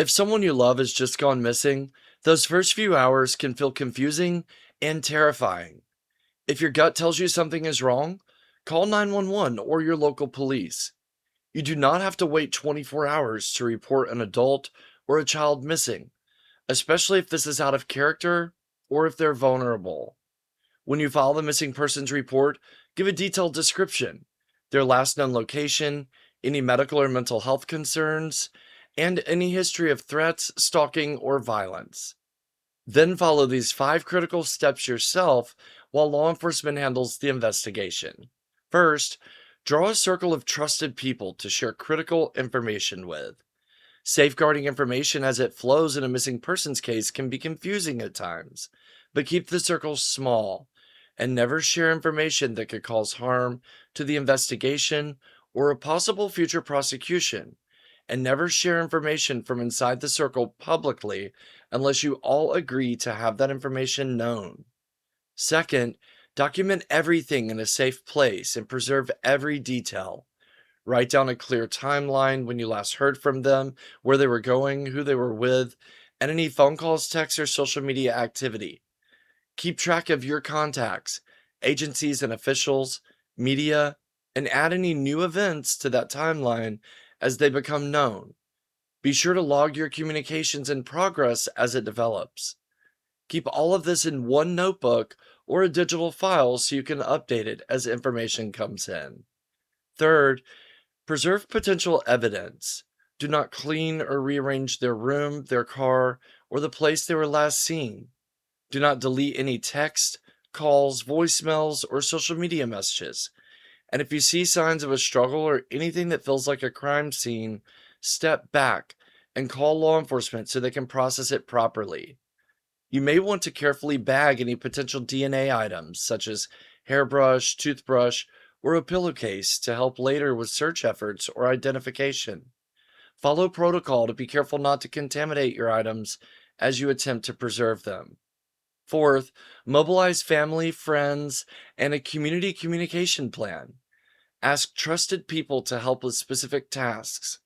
If someone you love has just gone missing, those first few hours can feel confusing and terrifying. If your gut tells you something is wrong, call 911 or your local police. You do not have to wait 24 hours to report an adult or a child missing, especially if this is out of character or if they're vulnerable. When you file the missing persons report, give a detailed description, their last known location, any medical or mental health concerns, and any history of threats, stalking, or violence. Then follow these 5 critical steps yourself while law enforcement handles the investigation. First, draw a circle of trusted people to share critical information with. Safeguarding information as it flows in a missing persons case can be confusing at times, but keep the circle small and never share information that could cause harm to the investigation or a possible future prosecution. And never share information from inside the circle publicly unless you all agree to have that information known. Second, document everything in a safe place and preserve every detail. Write down a clear timeline when you last heard from them, where they were going, who they were with, and any phone calls, texts, or social media activity. Keep track of your contacts, agencies and officials, media, and add any new events to that timeline as they become known. Be sure to log your communications and progress as it develops. Keep all of this in one notebook or a digital file so you can update it as information comes in. Third, preserve potential evidence. Do not clean or rearrange their room, their car, or the place they were last seen. Do not delete any text, calls, voicemails, or social media messages. And if you see signs of a struggle or anything that feels like a crime scene, step back and call law enforcement so they can process it properly. You may want to carefully bag any potential DNA items, such as hairbrush, toothbrush, or a pillowcase, to help later with search efforts or identification. Follow protocol to be careful not to contaminate your items as you attempt to preserve them. Fourth, mobilize family, friends, and a community communication plan. Ask trusted people to help with specific tasks,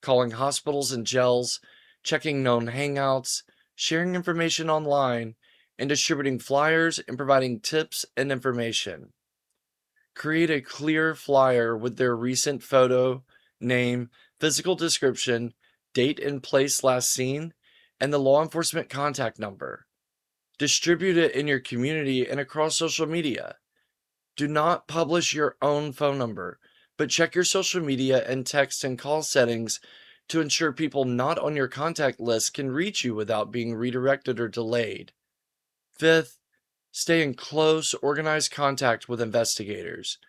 calling hospitals and jails, checking known hangouts, sharing information online, and distributing flyers and providing tips and information. Create a clear flyer with their recent photo, name, physical description, date and place last seen, and the law enforcement contact number. Distribute it in your community and across social media. Do not publish your own phone number, but check your social media and text and call settings to ensure people not on your contact list can reach you without being redirected or delayed. Fifth, stay in close, organized contact with investigators.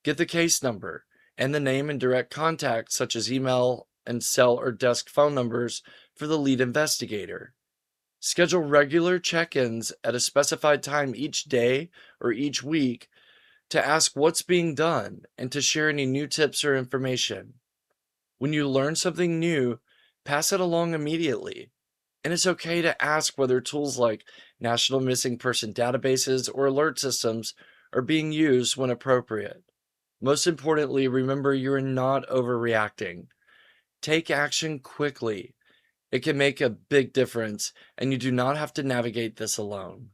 Get the case number and the name and direct contact, such as email and cell or desk phone numbers, for the lead investigator. Schedule regular check ins at a specified time each day or each week to ask what's being done and to share any new tips or information. When you learn something new, pass it along immediately. And it's okay to ask whether tools like national missing person databases or alert systems are being used when appropriate. Most importantly, remember you're not overreacting. Take action quickly. It can make a big difference, and you do not have to navigate this alone.